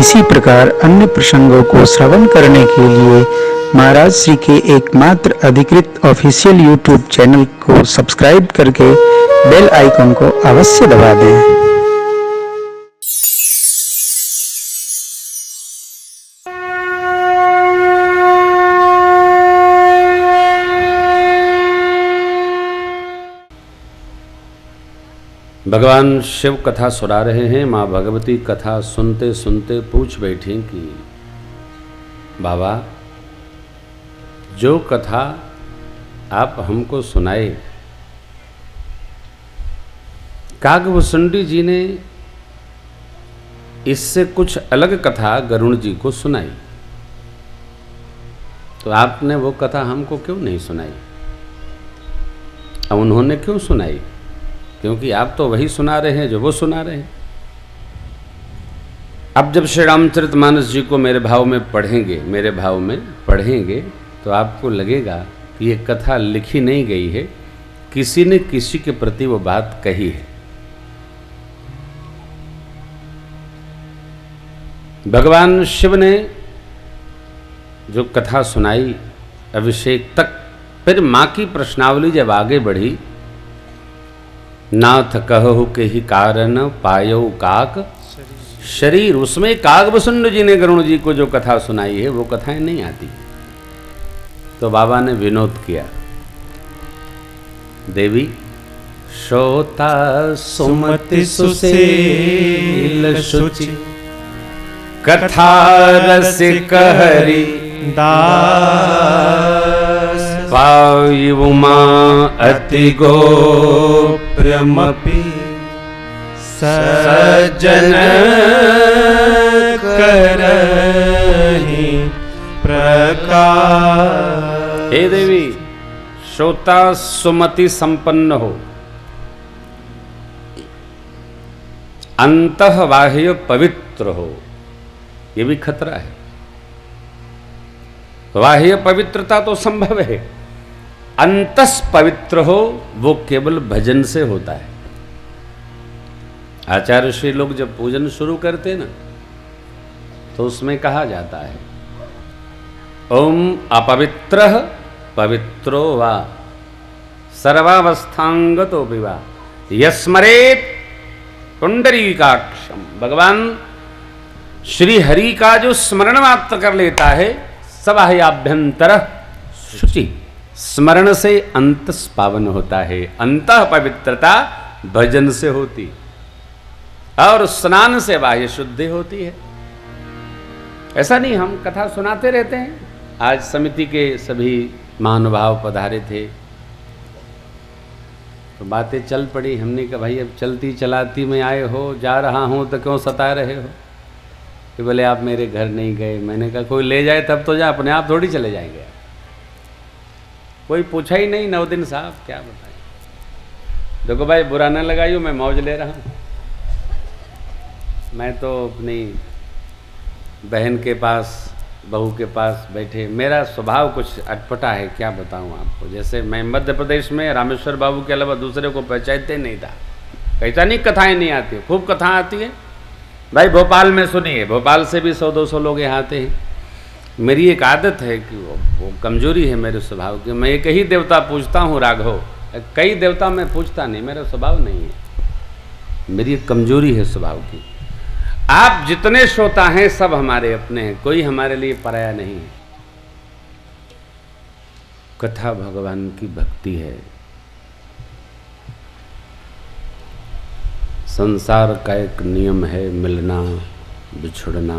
इसी प्रकार अन्य प्रसंगों को श्रवण करने के लिए महाराज श्री के एकमात्र अधिकृत ऑफिशियल यूट्यूब चैनल को सब्सक्राइब करके बेल आइकन को अवश्य दबा दें। भगवान शिव कथा सुना रहे हैं। माँ भगवती कथा सुनते सुनते पूछ बैठी कि बाबा, जो कथा आप हमको सुनाए, कागभूषुंडी जी ने इससे कुछ अलग कथा गरुड़ जी को सुनाई, तो आपने वो कथा हमको क्यों नहीं सुनाई? अब उन्होंने क्यों सुनाई? क्योंकि आप तो वही सुना रहे हैं जो वो सुना रहे हैं। अब जब श्री रामचरितमानस जी को मेरे भाव में पढ़ेंगे तो आपको लगेगा कि ये कथा लिखी नहीं गई है, किसी ने किसी के प्रति वो बात कही है। भगवान शिव ने जो कथा सुनाई अभिषेक तक, फिर मां की प्रश्नावली जब आगे बढ़ी, नाथ कहु के ही कारण पायो काक शरीर, उसमें कागभूषुंड जी ने गरुड़ जी को जो कथा सुनाई है वो कथाएं नहीं आती। तो बाबा ने विनोद किया, देवी श्रोता सुमति सुशील शुचि कथा रसिक हरि दास पाई उमा अति गोप्यमपि सज्जन करहि प्रकाश। हे देवी, श्रोता सुमति संपन्न हो, अंतः बाह्य पवित्र हो, ये भी खतरा है। बाह्य पवित्रता तो संभव है, अंतस पवित्र हो वो केवल भजन से होता है। आचार्य श्री लोग जब पूजन शुरू करते ना, तो उसमें कहा जाता है, ओम अपवित्रः पवित्रो वा सर्वावस्थांगतो विवा यस्मरेत पुंडरीकाक्षम। भगवान श्री हरि का जो स्मरण मात्र कर लेता है, सबाह्याभ्यंतर शुचि, स्मरण से अंत पावन होता है। अंतः पवित्रता भजन से होती और स्नान से बाह्य शुद्धि होती है। ऐसा नहीं हम कथा सुनाते रहते हैं। आज समिति के सभी महानुभाव पधारे थे, तो बातें चल पड़ी। हमने कहा भाई अब चलती चलाती में आए हो, जा रहा हूं तो क्यों सता रहे हो? कि बोले आप मेरे घर नहीं गए। मैंने कहा कोई ले जाए तब तो जा, अपने आप थोड़ी चले जाएंगे। कोई पूछा ही नहीं। 9 दिन साहब क्या बताएं। देखो भाई, बुरा ना लगाइयो, मैं मौज ले रहा हूँ। मैं तो अपनी बहन के पास, बहू के पास बैठे, मेरा स्वभाव कुछ अटपटा है, क्या बताऊँ आपको। जैसे मैं मध्य प्रदेश में रामेश्वर बाबू के अलावा दूसरे को पहचानते नहीं था। कैसा नहीं कथाएँ नहीं आती, खूब कथा आती है भाई। भोपाल में सुनिए, भोपाल से भी 100-200 लोग यहाँ आते हैं। मेरी एक आदत है कि वो कमजोरी है मेरे स्वभाव की, मैं एक ही देवता पूजता हूँ राघव, कई देवता मैं पूजता नहीं, मेरा स्वभाव नहीं है। मेरी एक कमजोरी है स्वभाव की। आप जितने श्रोता हैं सब हमारे अपने हैं, कोई हमारे लिए पराया नहीं है। कथा भगवान की भक्ति है। संसार का एक नियम है, मिलना बिछुड़ना।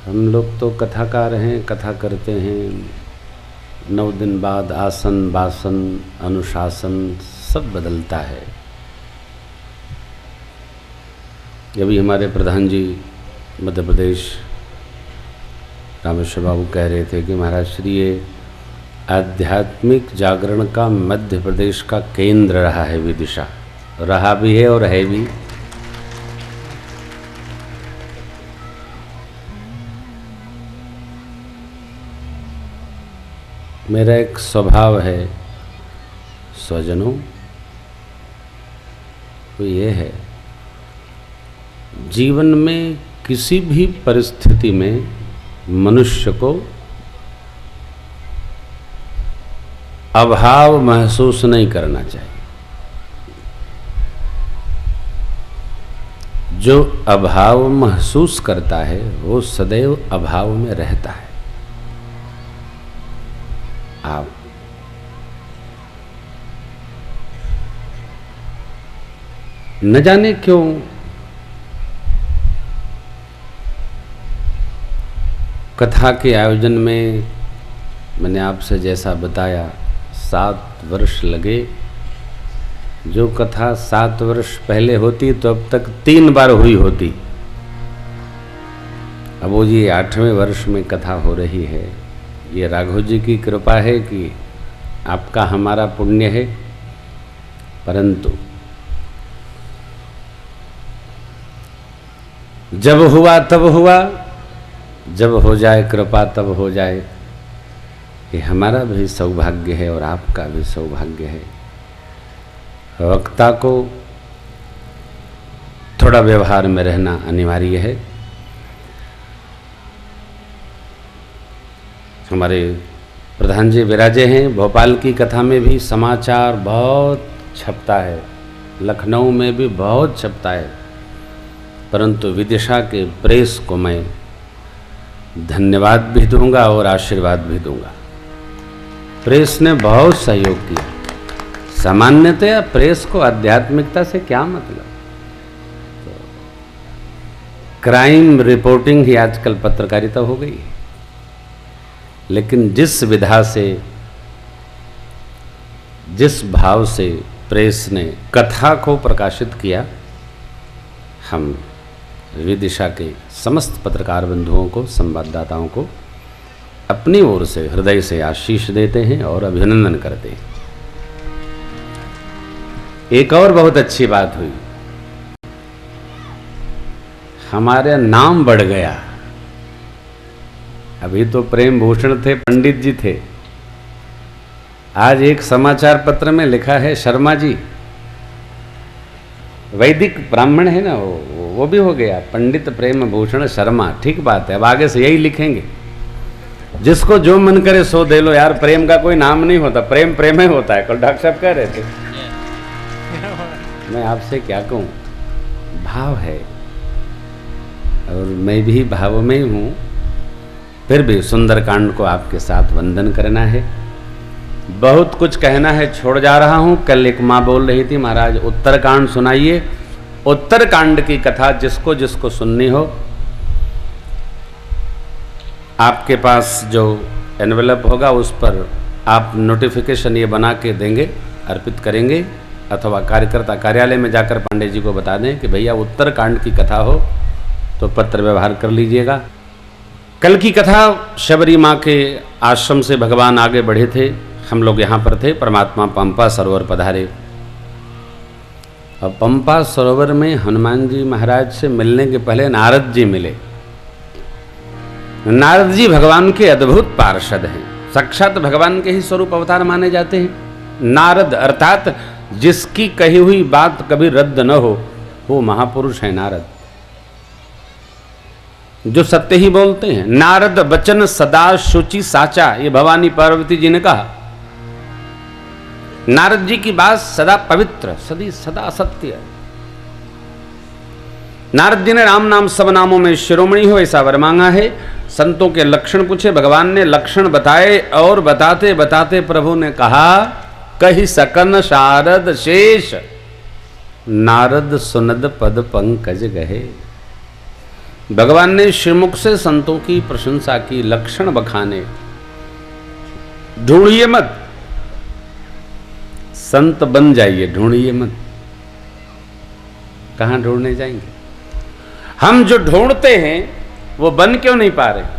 हम लोग तो कथाकार हैं, कथा करते हैं, 9 दिन बाद आसन बासन अनुशासन सब बदलता है। अभी हमारे प्रधान जी मध्य प्रदेश रामेश्वर बाबू कह रहे थे कि महाराज श्री ये आध्यात्मिक जागरण का मध्य प्रदेश का केंद्र रहा है, विदिशा रहा भी है और है भी। मेरा एक स्वभाव है स्वजनों, तो ये है जीवन में किसी भी परिस्थिति में मनुष्य को अभाव महसूस नहीं करना चाहिए। जो अभाव महसूस करता है वो सदैव अभाव में रहता है। आप न जाने क्यों कथा के आयोजन में मैंने आपसे जैसा बताया 7 वर्ष लगे। जो कथा 7 वर्ष पहले होती तो अब तक 3 बार हुई होती। अब वो ये 8वें वर्ष में कथा हो रही है। ये राघव जी की कृपा है कि आपका हमारा पुण्य है। परंतु जब हुआ तब हुआ, जब हो जाए कृपा तब हो जाए। ये हमारा भी सौभाग्य है और आपका भी सौभाग्य है। वक्ता को थोड़ा व्यवहार में रहना अनिवार्य है। हमारे प्रधान जी विराजे हैं। भोपाल की कथा में भी समाचार बहुत छपता है, लखनऊ में भी बहुत छपता है, परंतु विदिशा के प्रेस को मैं धन्यवाद भी दूंगा और आशीर्वाद भी दूंगा। प्रेस ने बहुत सहयोग किया। सामान्यतया प्रेस को आध्यात्मिकता से क्या मतलब? तो क्राइम रिपोर्टिंग ही आजकल पत्रकारिता हो गई है। लेकिन जिस विधा से, जिस भाव से प्रेस ने कथा को प्रकाशित किया, हम विदिशा के समस्त पत्रकार बंधुओं को, संवाददाताओं को अपनी ओर से हृदय से आशीष देते हैं और अभिनंदन करते हैं। एक और बहुत अच्छी बात हुई, हमारे नाम बढ़ गया। अभी तो प्रेम भूषण थे, पंडित जी थे। आज एक समाचार पत्र में लिखा है शर्मा जी। वैदिक ब्राह्मण है ना, वो भी हो गया पंडित प्रेम भूषण शर्मा। ठीक बात है, अब आगे से यही लिखेंगे। जिसको जो मन करे सो दे लो यार। प्रेम का कोई नाम नहीं होता, प्रेम प्रेम ही होता है। कल डॉक्टर साहब कह रहे थे। मैं आपसे क्या कहूँ, भाव है और मैं भी भाव में हूँ। फिर भी सुंदरकांड को आपके साथ वंदन करना है। बहुत कुछ कहना है, छोड़ जा रहा हूँ। कल एक माँ बोल रही थी, महाराज उत्तरकांड सुनाइए। उत्तरकांड की कथा जिसको जिसको सुननी हो, आपके पास जो एनवेलप होगा उस पर आप नोटिफिकेशन ये बना के देंगे, अर्पित करेंगे, अथवा कार्यकर्ता कार्यालय में जाकर पांडे जी को बता दें कि भैया उत्तरकांड की कथा हो तो पत्र व्यवहार कर लीजिएगा। कल की कथा शबरी माँ के आश्रम से भगवान आगे बढ़े थे। हम लोग यहाँ पर थे। परमात्मा पंपा सरोवर पधारे। और पंपा सरोवर में हनुमान जी महाराज से मिलने के पहले नारद जी मिले। नारद जी भगवान के अद्भुत पार्षद हैं। साक्षात भगवान के ही स्वरूप अवतार माने जाते हैं। नारद अर्थात जिसकी कही हुई बात कभी रद्द न हो, वो महापुरुष है नारद, जो सत्य ही बोलते हैं। नारद बचन सदा शुचि साचा, ये भवानी पार्वती जी ने कहा। नारद जी की बात सदा पवित्र, सदा सत्य। नारद जी ने राम नाम सब नामों में शिरोमणि हो ऐसा वर मांगा है। संतों के लक्षण पूछे, भगवान ने लक्षण बताए और बताते बताते प्रभु ने कहा, कही सकन शारद शेष, नारद सुनद पद पंकज गहे। भगवान ने श्रीमुख से संतों की प्रशंसा की, लक्षण बखाने। ढूंढिए मत, संत बन जाइए, ढूंढिए मत। कहां ढूंढने जाएंगे? हम जो ढूंढते हैं वो बन क्यों नहीं पा रहे?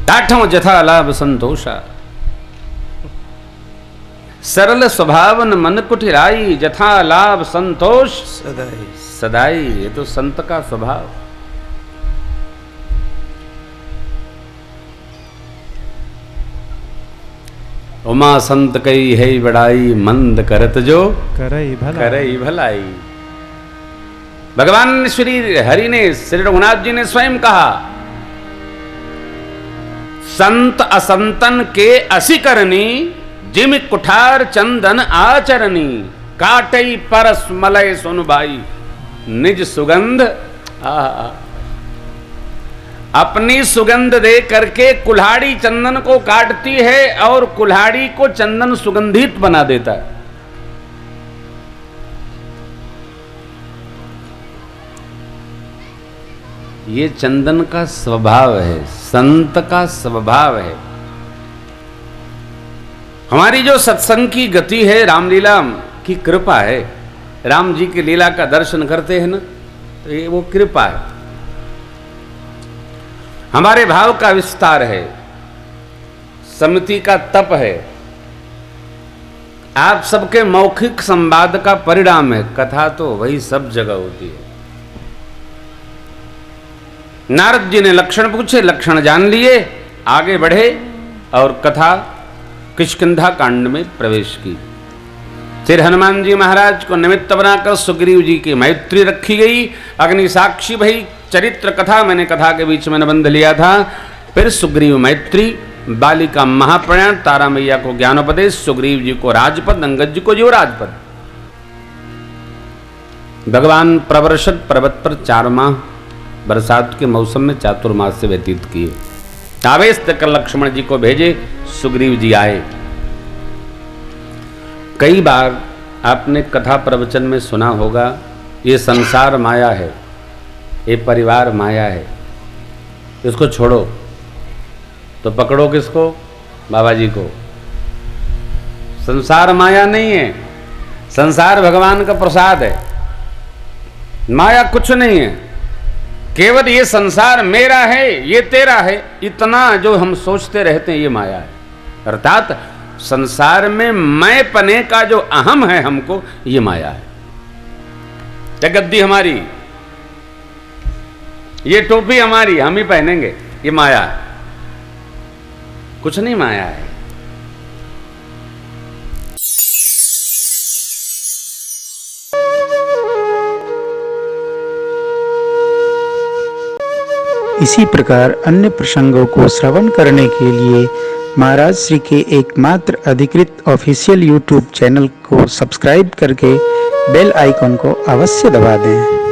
टाठों जथा लाभ संतोषा, सरल स्वभावन मन कुटिराई, जथा लाभ संतोष सदाई सदाई। ये तो संत का स्वभाव। उमा संत कई है बड़ाई, मंद करत जो करई भलाई। भगवान श्री हरि ने, श्री रघुनाथ जी ने स्वयं कहा, संत असंतन के असी करनी, जिम कुठार चंदन आचरनी, काटई परस मलय सुन भाई, निज सुगंध अपनी सुगंध दे करके कुल्हाड़ी चंदन को काटती है और कुल्हाड़ी को चंदन सुगंधित बना देता है। ये चंदन का स्वभाव है, संत का स्वभाव है। हमारी जो सत्संग की गति है, रामलीला की कृपा है। राम जी की लीला का दर्शन करते हैं ना, तो ये वो कृपा है, हमारे भाव का विस्तार है, समिति का तप है, आप सबके मौखिक संवाद का परिणाम है। कथा तो वही सब जगह होती है। नारद जी ने लक्षण पूछे, लक्षण जान लिए, आगे बढ़े और कथा किष्किंधा कांड में प्रवेश की। फिर हनुमान जी महाराज को निमित्त बनाकर सुग्रीव जी की मैत्री रखी गई, अग्नि साक्षी भई, चरित्र कथा, मैंने कथा के बीच में निबंध लिया था। फिर सुग्रीव मैत्री, बाली का महाप्रयाण, तारा मैया को ज्ञानोपदेश, सुग्रीव जी को राजपद, अंगद जी को युवराजपद। भगवान प्रवर्षद पर्वत पर 4 माह बरसात के मौसम में चातुर्मास से व्यतीत किए। आवेश तक लक्ष्मण जी को भेजे, सुग्रीव जी आए। कई बार आपने कथा प्रवचन में सुना होगा, ये संसार माया है, ये परिवार माया है, इसको छोड़ो। तो पकड़ो किसको? बाबा जी को। संसार माया नहीं है, संसार भगवान का प्रसाद है। माया कुछ नहीं है, केवल ये संसार मेरा है, ये तेरा है, इतना जो हम सोचते रहते हैं, ये माया है। अर्थात संसार में मैं पने का जो अहम है हमको, ये माया है। ये गद्दी हमारी, ये टोपी हमारी, हम ही पहनेंगे, ये माया है, कुछ नहीं माया है। इसी प्रकार अन्य प्रसंगों को श्रवण करने के लिए महाराज श्री के एकमात्र अधिकृत ऑफिशियल यूट्यूब चैनल को सब्सक्राइब करके बेल आइकन को अवश्य दबा दें।